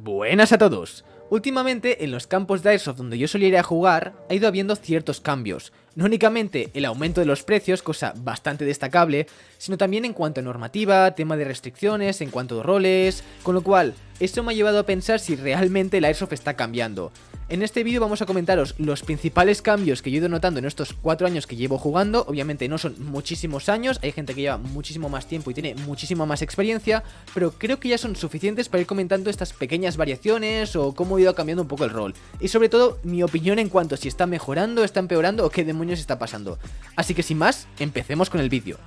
Buenas a todos. Últimamente en los campos de Airsoft donde yo solía ir a jugar ha ido habiendo ciertos cambios. No únicamente el aumento de los precios, cosa bastante destacable, sino también en cuanto a normativa, tema de restricciones, en cuanto a roles, con lo cual esto me ha llevado a pensar si realmente el Airsoft está cambiando. En este vídeo vamos a comentaros los principales cambios que yo he ido notando en estos 4 años que llevo jugando. Obviamente no son muchísimos años, hay gente que lleva muchísimo más tiempo y tiene muchísima más experiencia, pero creo que ya son suficientes para ir comentando estas pequeñas variaciones o cómo he ido cambiando un poco el rol. Y sobre todo mi opinión en cuanto a si está mejorando, está empeorando o qué demonios está pasando. Así que sin más, empecemos con el vídeo.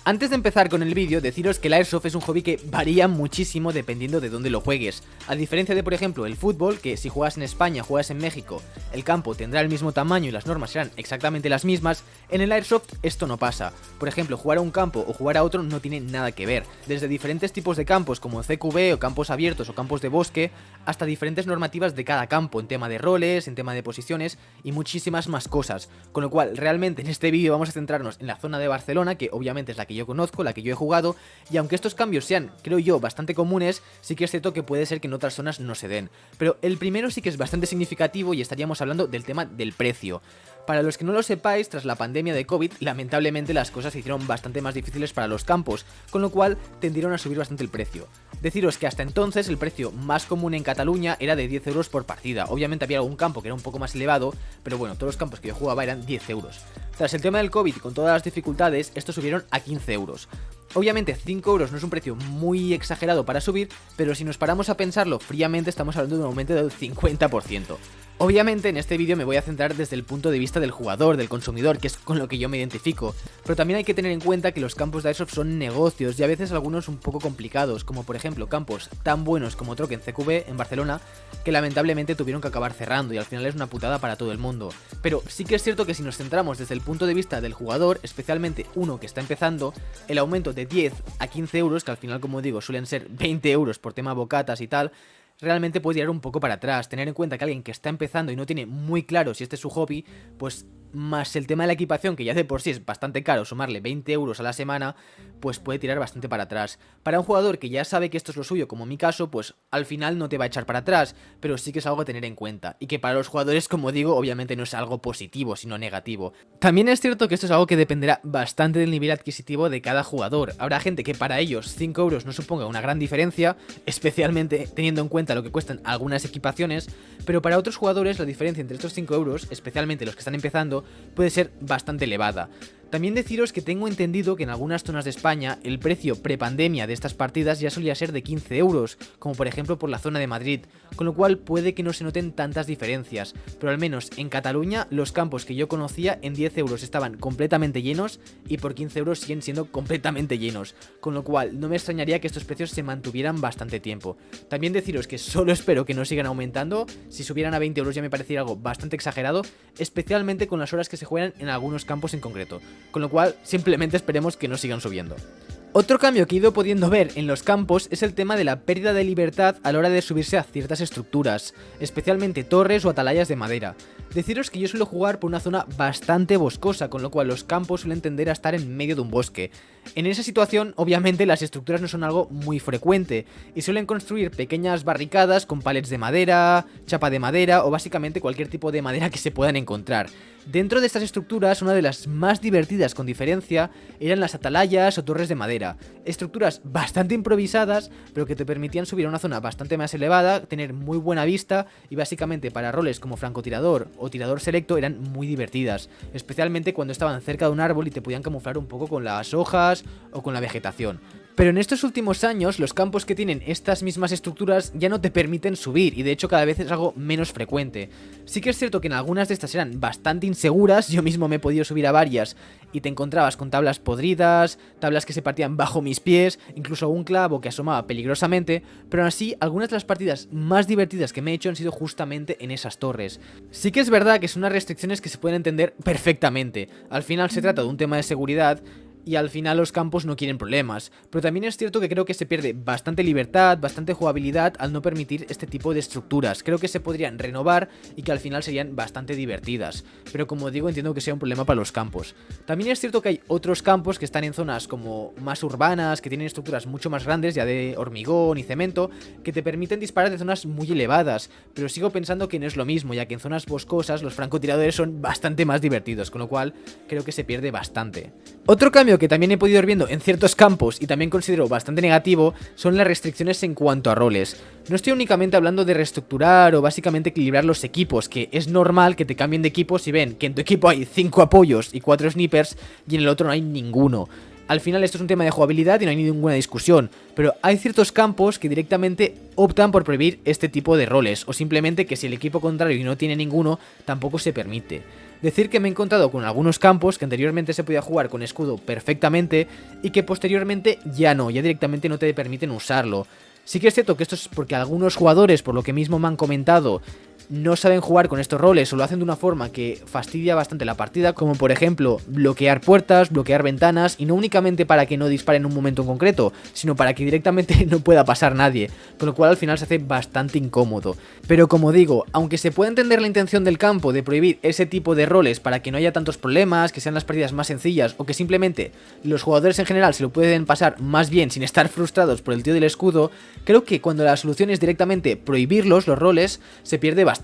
Antes de empezar con el vídeo, deciros que el Airsoft es un hobby que varía muchísimo dependiendo de dónde lo juegues. A diferencia de, por ejemplo, el fútbol, que si juegas en España, juegas en México, el campo tendrá el mismo tamaño y las normas serán exactamente las mismas, en el Airsoft esto no pasa. Por ejemplo, jugar a un campo o jugar a otro no tiene nada que ver. Desde diferentes tipos de campos como CQB o campos abiertos o campos de bosque, hasta diferentes normativas de cada campo en tema de roles, en tema de posiciones y muchísimas más cosas. Con lo cual, realmente en este vídeo vamos a centrarnos en la zona de Barcelona, que obviamente es la que yo conozco, la que yo he jugado, y aunque estos cambios sean, creo yo, bastante comunes, sí que es cierto que puede ser que en otras zonas no se den. Pero el primero sí que es bastante significativo y estaríamos hablando del tema del precio. Para los que no lo sepáis, tras la pandemia de COVID, lamentablemente las cosas se hicieron bastante más difíciles para los campos, con lo cual tendieron a subir bastante el precio. Deciros que hasta entonces el precio más común en Cataluña era de 10 euros por partida. Obviamente había algún campo que era un poco más elevado, pero bueno, todos los campos que yo jugaba eran 10 euros. Tras el tema del COVID y con todas las dificultades, estos subieron a 15 euros. Obviamente 5 euros no es un precio muy exagerado para subir, pero si nos paramos a pensarlo fríamente estamos hablando de un aumento del 50%. Obviamente en este vídeo me voy a centrar desde el punto de vista del jugador, del consumidor, que es con lo que yo me identifico, pero también hay que tener en cuenta que los campos de Airsoft son negocios y a veces algunos un poco complicados, como por ejemplo campos tan buenos como Trocken CQB en Barcelona, que lamentablemente tuvieron que acabar cerrando y al final es una putada para todo el mundo. Pero sí que es cierto que si nos centramos desde el punto de vista del jugador, especialmente uno que está empezando, el aumento de 10 a 15 euros, que al final como digo suelen ser 20 euros por tema bocatas y tal, realmente puede tirar un poco para atrás. Tener en cuenta que alguien que está empezando y no tiene muy claro si este es su hobby, pues más el tema de la equipación, que ya de por sí es bastante caro, sumarle 20 euros a la semana, pues puede tirar bastante para atrás. Para un jugador que ya sabe que esto es lo suyo, como en mi caso, pues al final no te va a echar para atrás, pero sí que es algo a tener en cuenta. Y que para los jugadores, como digo, obviamente no es algo positivo, sino negativo. También es cierto que esto es algo que dependerá bastante del nivel adquisitivo de cada jugador. Habrá gente que para ellos 5 euros no suponga una gran diferencia, especialmente teniendo en cuenta lo que cuestan algunas equipaciones, pero para otros jugadores la diferencia entre estos 5 euros, especialmente los que están empezando, puede ser bastante elevada. También deciros que tengo entendido que en algunas zonas de España el precio prepandemia de estas partidas ya solía ser de 15 euros, como por ejemplo por la zona de Madrid, con lo cual puede que no se noten tantas diferencias, pero al menos en Cataluña los campos que yo conocía en 10 euros estaban completamente llenos y por 15 euros siguen siendo completamente llenos, con lo cual no me extrañaría que estos precios se mantuvieran bastante tiempo. También deciros que solo espero que no sigan aumentando, si subieran a 20 euros ya me parecería algo bastante exagerado, especialmente con las horas que se juegan en algunos campos en concreto. Con lo cual, simplemente esperemos que no sigan subiendo. Otro cambio que he ido pudiendo ver en los campos es el tema de la pérdida de libertad a la hora de subirse a ciertas estructuras, especialmente torres o atalayas de madera. Deciros que yo suelo jugar por una zona bastante boscosa, con lo cual los campos suelen tender a estar en medio de un bosque. En esa situación, obviamente, las estructuras no son algo muy frecuente y suelen construir pequeñas barricadas con palets de madera, chapa de madera o básicamente cualquier tipo de madera que se puedan encontrar. Dentro de estas estructuras, una de las más divertidas con diferencia eran las atalayas o torres de madera. Estructuras bastante improvisadas, pero que te permitían subir a una zona bastante más elevada, tener muy buena vista y básicamente para roles como francotirador o tirador selecto eran muy divertidas, especialmente cuando estaban cerca de un árbol y te podían camuflar un poco con las hojas o con la vegetación. Pero en estos últimos años los campos que tienen estas mismas estructuras ya no te permiten subir y de hecho cada vez es algo menos frecuente. Sí que es cierto que en algunas de estas eran bastante inseguras, yo mismo me he podido subir a varias y te encontrabas con tablas podridas, tablas que se partían bajo mis pies, incluso un clavo que asomaba peligrosamente, pero aún así algunas de las partidas más divertidas que me he hecho han sido justamente en esas torres. Sí que es verdad que son unas restricciones que se pueden entender perfectamente, al final se trata de un tema de seguridad. y al final los campos no quieren problemas. Pero también es cierto que creo que se pierde bastante libertad, bastante jugabilidad al no permitir este tipo de estructuras. Creo que se podrían renovar y que al final serían bastante divertidas. Pero como digo, entiendo que sea un problema para los campos. También es cierto que hay otros campos que están en zonas como más urbanas, que tienen estructuras mucho más grandes, ya de hormigón y cemento, que te permiten disparar de zonas muy elevadas. Pero sigo pensando que no es lo mismo, ya que en zonas boscosas los francotiradores son bastante más divertidos, con lo cual creo que se pierde bastante. Otro cambio que también he podido ir viendo en ciertos campos y también considero bastante negativo son las restricciones en cuanto a roles. No estoy únicamente hablando de reestructurar o básicamente equilibrar los equipos, que es normal que te cambien de equipo si ven que en tu equipo hay 5 apoyos y 4 snipers y en el otro no hay ninguno. Al final esto es un tema de jugabilidad y no hay ninguna discusión, pero hay ciertos campos que directamente optan por prohibir este tipo de roles, o simplemente que si el equipo contrario no tiene ninguno, tampoco se permite. Decir que me he encontrado con algunos campos que anteriormente se podía jugar con escudo perfectamente y que posteriormente ya no, ya directamente no te permiten usarlo. Sí que es cierto que esto es porque algunos jugadores, por lo que mismo me han comentado, no saben jugar con estos roles o lo hacen de una forma que fastidia bastante la partida, como por ejemplo bloquear puertas, bloquear ventanas, y no únicamente para que no disparen en un momento en concreto, sino para que directamente no pueda pasar nadie, con lo cual al final se hace bastante incómodo. Pero como digo, aunque se pueda entender la intención del campo de prohibir ese tipo de roles para que no haya tantos problemas, que sean las partidas más sencillas o que simplemente los jugadores en general se lo pueden pasar más bien sin estar frustrados por el tío del escudo, creo que cuando la solución es directamente prohibirlos, los roles, se pierde bastante.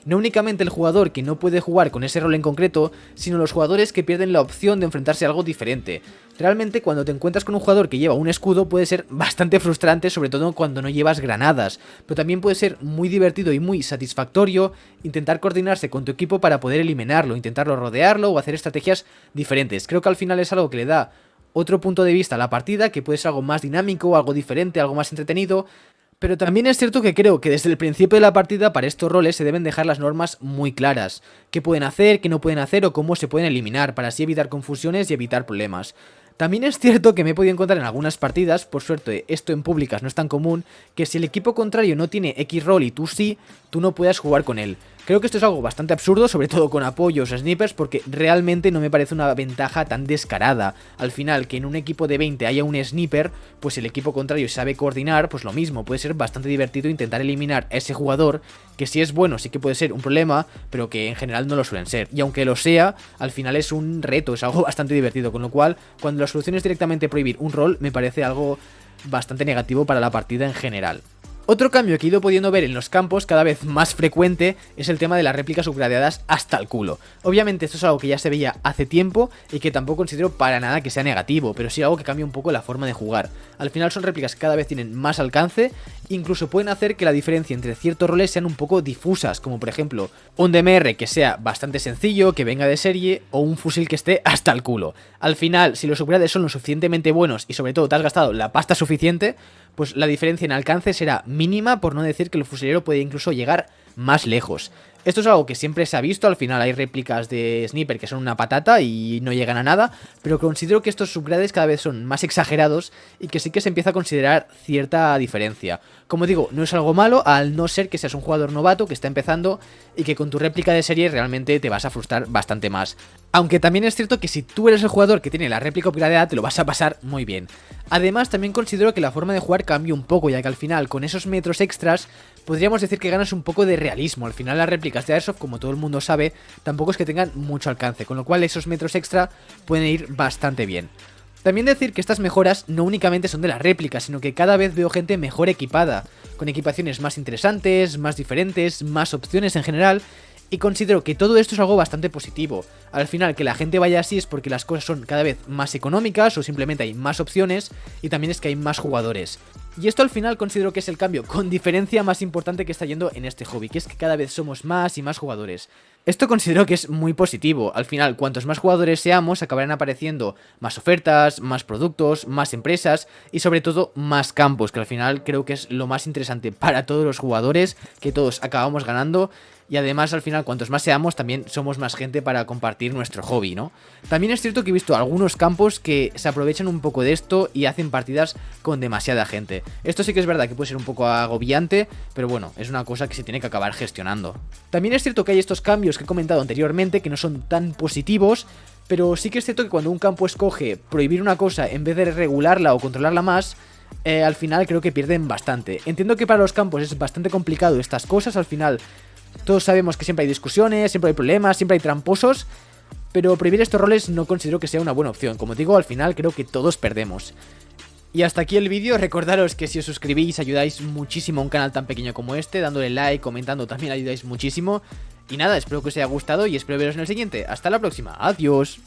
No únicamente el jugador que no puede jugar con ese rol en concreto, sino los jugadores que pierden la opción de enfrentarse a algo diferente. Realmente cuando te encuentras con un jugador que lleva un escudo puede ser bastante frustrante, sobre todo cuando no llevas granadas, pero también puede ser muy divertido y muy satisfactorio intentar coordinarse con tu equipo para poder eliminarlo, intentarlo rodearlo o hacer estrategias diferentes. Creo que al final es algo que le da otro punto de vista a la partida, que puede ser algo más dinámico, algo diferente, algo más entretenido. Pero también es cierto que creo que desde el principio de la partida para estos roles se deben dejar las normas muy claras. Qué pueden hacer, qué no pueden hacer o cómo se pueden eliminar para así evitar confusiones y evitar problemas. También es cierto que me he podido encontrar en algunas partidas, por suerte esto en públicas no es tan común, que si el equipo contrario no tiene X rol y tú sí, tú no puedas jugar con él. Creo que esto es algo bastante absurdo, sobre todo con apoyos o snipers, porque realmente no me parece una ventaja tan descarada. Al final, que en un equipo de 20 haya un sniper, pues el equipo contrario sabe coordinar, pues lo mismo, puede ser bastante divertido intentar eliminar a ese jugador, que si es bueno sí que puede ser un problema, pero que en general no lo suelen ser. Y aunque lo sea, al final es un reto, es algo bastante divertido, con lo cual, cuando la solución es directamente prohibir un rol, me parece algo bastante negativo para la partida en general. Otro cambio que he ido pudiendo ver en los campos cada vez más frecuente es el tema de las réplicas upgradeadas hasta el culo. Obviamente esto es algo que ya se veía hace tiempo y que tampoco considero para nada que sea negativo, pero sí algo que cambia un poco la forma de jugar. Al final son réplicas que cada vez tienen más alcance, incluso pueden hacer que la diferencia entre ciertos roles sean un poco difusas, como por ejemplo un DMR que sea bastante sencillo, que venga de serie, o un fusil que esté hasta el culo. Al final, si los upgrades son lo suficientemente buenos y sobre todo te has gastado la pasta suficiente, pues la diferencia en alcance será mínima, por no decir que el fusilero puede incluso llegar más lejos. Esto es algo que siempre se ha visto, al final hay réplicas de sniper que son una patata y no llegan a nada, pero considero que estos upgrades cada vez son más exagerados y que sí que se empieza a considerar cierta diferencia. Como digo, no es algo malo, al no ser que seas un jugador novato que está empezando y que con tu réplica de serie realmente te vas a frustrar bastante más. Aunque también es cierto que si tú eres el jugador que tiene la réplica upgradeada te lo vas a pasar muy bien. Además también considero que la forma de jugar cambia un poco, ya que al final con esos metros extras podríamos decir que ganas un poco de realismo. Al final las réplicas de Airsoft, como todo el mundo sabe, tampoco es que tengan mucho alcance, con lo cual esos metros extra pueden ir bastante bien. También decir que estas mejoras no únicamente son de las réplicas, sino que cada vez veo gente mejor equipada, con equipaciones más interesantes, más diferentes, más opciones en general. Y considero que todo esto es algo bastante positivo. Al final, que la gente vaya así es porque las cosas son cada vez más económicas o simplemente hay más opciones y también es que hay más jugadores. Y esto al final considero que es el cambio con diferencia más importante que está yendo en este hobby, que es que cada vez somos más y más jugadores. Esto considero que es muy positivo. Al final, cuantos más jugadores seamos, acabarán apareciendo más ofertas, más productos, más empresas y sobre todo más campos, que al final creo que es lo más interesante para todos los jugadores, que todos acabamos ganando. y además al final cuantos más seamos también somos más gente para compartir nuestro hobby, ¿no? También es cierto que he visto algunos campos que se aprovechan un poco de esto y hacen partidas con demasiada gente. Esto sí que es verdad que puede ser un poco agobiante, pero bueno, es una cosa que se tiene que acabar gestionando. También es cierto que hay estos cambios que he comentado anteriormente que no son tan positivos, pero sí que es cierto que cuando un campo escoge prohibir una cosa en vez de regularla o controlarla más, al final creo que pierden bastante. Entiendo que para los campos es bastante complicado estas cosas, al final todos sabemos que siempre hay discusiones, siempre hay problemas, siempre hay tramposos, pero prohibir estos roles no considero que sea una buena opción. Como digo, al final creo que todos perdemos. Y hasta aquí el vídeo. Recordaros que si os suscribís ayudáis muchísimo a un canal tan pequeño como este, dándole like, comentando también ayudáis muchísimo. Y nada, espero que os haya gustado y espero veros en el siguiente. Hasta la próxima, adiós.